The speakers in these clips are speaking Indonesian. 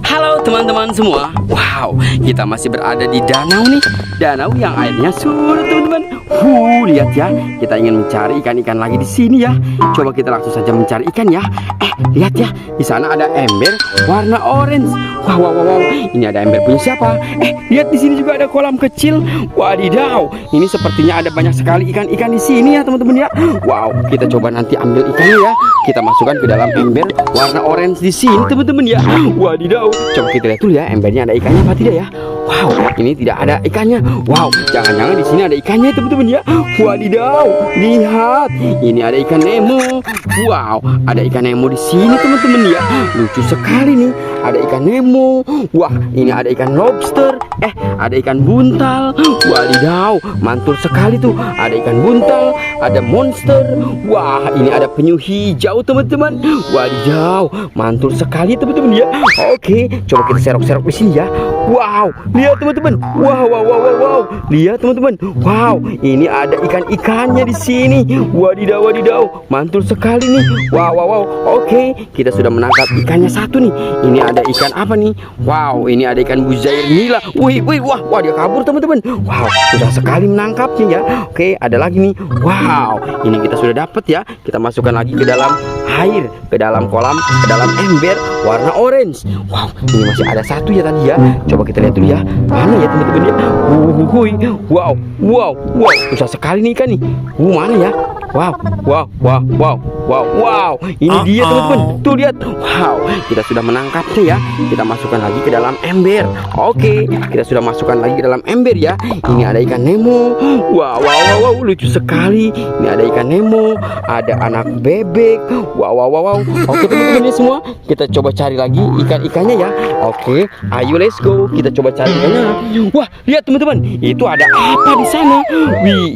Halo teman-teman semua. Wow, kita masih berada di danau nih. Danau yang airnya surut teman-teman. Lihat ya, kita ingin mencari ikan-ikan lagi di sini ya. Coba kita langsung saja mencari ikan ya. Lihat ya, di sana ada ember warna orange. Wow. Ini ada ember punya siapa? Lihat di sini juga ada kolam kecil. Wadidaw, ini sepertinya ada banyak sekali ikan-ikan di sini ya teman-teman ya. Wow, kita coba nanti ambil ikannya ya. Kita masukkan ke dalam ember warna orange di sini teman-teman ya. Wadidaw, coba kita lihat dulu ya, embernya ada ikannya apa tidak ya? Wow, ini tidak ada ikannya. Wow, jangan-jangan di sini ada ikannya teman-teman ya. Wadidaw, lihat, ini ada ikan Nemo. Wow, ada ikan Nemo di sini teman-teman ya. Lucu sekali nih, ada ikan Nemo. Wah, ini ada ikan lobster. Ada ikan buntal. Wadidaw, mantul sekali tuh. Ada ikan buntal, ada monster. Wah, ini ada penyu hijau teman-teman. Wadidaw, mantul sekali teman-teman ya. Oke, coba kita serok-serok di sini ya. Wow, lihat teman-teman. Wow. Lihat teman-teman. Wow, ini ada ikan-ikannya di sini. Wadidaw, mantul sekali nih. Wow. Oke, kita sudah menangkap ikannya satu nih. Ini ada ikan apa nih? Wow, ini ada ikan buzair nila. Wah, dia kabur teman-teman. Wow, susah sekali menangkapnya ya. Oke, ada lagi nih. Wow, ini kita sudah dapat ya. Kita masukkan lagi ke dalam air, ke dalam kolam, ke dalam ember warna orange. Wow, ini masih ada satu ya tadi ya. Coba kita lihat dulu ya. Mana ya teman-teman ya? Wow. Susah sekali nih ikan nih. Mana ya? Wow. Ini dia teman-teman. Tuh lihat. Wow, kita sudah menangkapnya ya. Kita masukkan lagi ke dalam ember. Oke, kita sudah masukkan lagi ke dalam ember ya. Ini ada ikan Nemo. Wow, lucu sekali. Ini ada ikan Nemo, ada anak bebek. Wow. Oke teman-teman ini semua, kita coba cari lagi ikan-ikannya ya. Oke, ayo let's go. Kita coba cari ikannya. Wah, lihat teman-teman, itu ada apa di sana?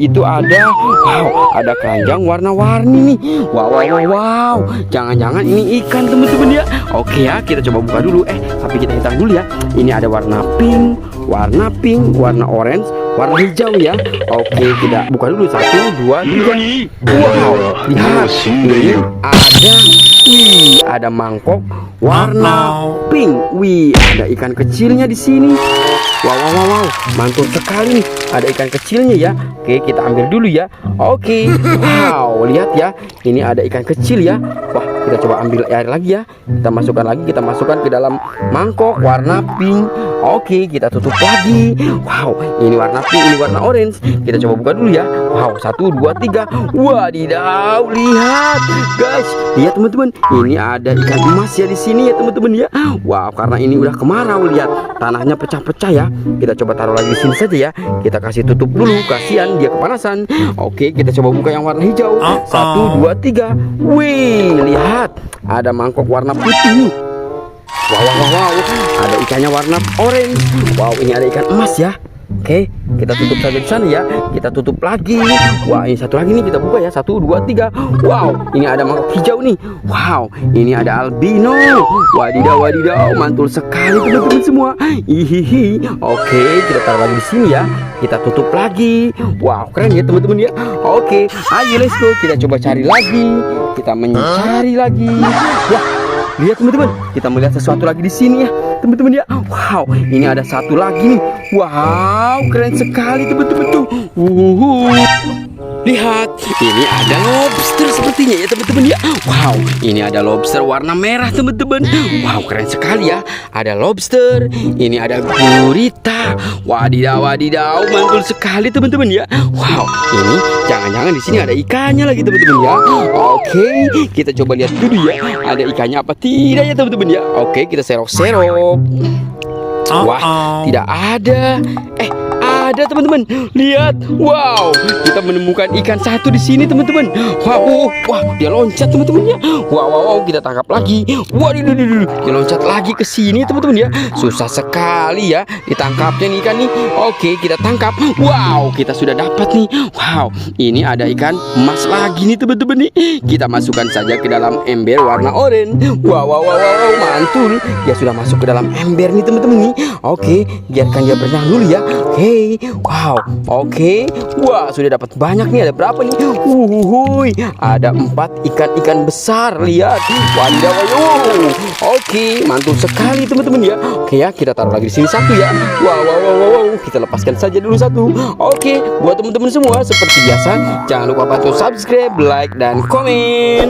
Itu ada keranjang warna-warni nih. Wow. Jangan-jangan ini ikan teman-teman ya. Oke ya, kita coba buka dulu. Tapi kita hitung dulu ya. Ini ada warna pink, warna orange, warna hijau ya. Oke, kita buka dulu. 1, 2, 3. Wow, lihat. Ini ada mangkok warna pink. Ada ikan kecilnya di sini. Wow, mantul sekali nih. Ada ikan kecilnya ya. Oke, kita ambil dulu ya. Oke. Wow, lihat ya. Ini ada ikan kecil ya. Wah, kita coba ambil air lagi ya. Kita masukkan ke dalam mangkok warna pink. Oke, kita tutup lagi. Wow, ini warna pink, ini warna orange. Kita coba buka dulu ya. Wow, 1, 2, 3. Wadidaw, lihat guys. Lihat teman-teman, ini ada ikan emas ya di sini ya teman-teman ya. Wow, karena ini udah kemarau, lihat tanahnya pecah-pecah ya. Kita coba taruh lagi di sini saja ya. Kita kasih tutup dulu, kasihan dia kepanasan. Oke, kita coba buka yang warna hijau. 1, 2, 3. Lihat, ada mangkok warna putih nih. Wow, ada ikannya warna orange. Wow, ini ada ikan emas ya. Oke, kita tutup saja di sana ya. Kita tutup lagi. Wah, ini satu lagi nih, kita buka ya. 1, 2, 3. Wow, ini ada mangkok hijau nih. Wow, ini ada albino. Wadidaw, mantul sekali teman-teman semua. Oke, kita taruh lagi di sini ya. Kita tutup lagi. Wow, keren ya teman-teman ya. Oke, ayo let's go. Kita coba cari lagi. Kita mencari lagi. Wah, lihat teman-teman, kita melihat sesuatu lagi di sini ya teman-teman ya. Wow, ini ada satu lagi nih. Wow, keren sekali teman-teman tuh. Lihat, ini ada lobster sepertinya ya teman-teman ya. Wow, ini ada lobster warna merah teman-teman. Wow, keren sekali ya. Ada lobster, ini ada gurita. Wadidaw, mantul sekali teman-teman ya. Wow, ini jangan-jangan di sini ada ikannya lagi teman-teman ya. Oke, kita coba lihat dulu ya. Ada ikannya apa tidak ya teman-teman ya. Oke, kita serok-serok. Wah, tidak ada. Ada teman-teman, lihat. Wow, kita menemukan ikan satu di sini teman-teman. Wah, dia loncat teman-teman ya. Wow, kita tangkap lagi. Waduh, dia loncat lagi ke sini teman-teman ya. Susah sekali ya ditangkapnya nih ikan nih. Oke, kita tangkap. Wow, kita sudah dapat nih. Wow, ini ada ikan emas lagi nih teman-teman nih. Kita masukkan saja ke dalam ember warna oranye. Wow, mantul. Dia sudah masuk ke dalam ember nih teman-teman nih. Oke, biarkan dia berenang dulu ya. Oke, Wow, oke. Wah, sudah dapat banyak nih. Ada berapa nih? Ada 4 ikan-ikan besar. Lihat. Wadidaw, oke, mantul sekali teman-teman ya. Oke ya, kita taruh lagi di sini satu ya. Wow. Kita lepaskan saja dulu satu. Oke, buat teman-teman semua seperti biasa, jangan lupa bantu subscribe, like, dan komen.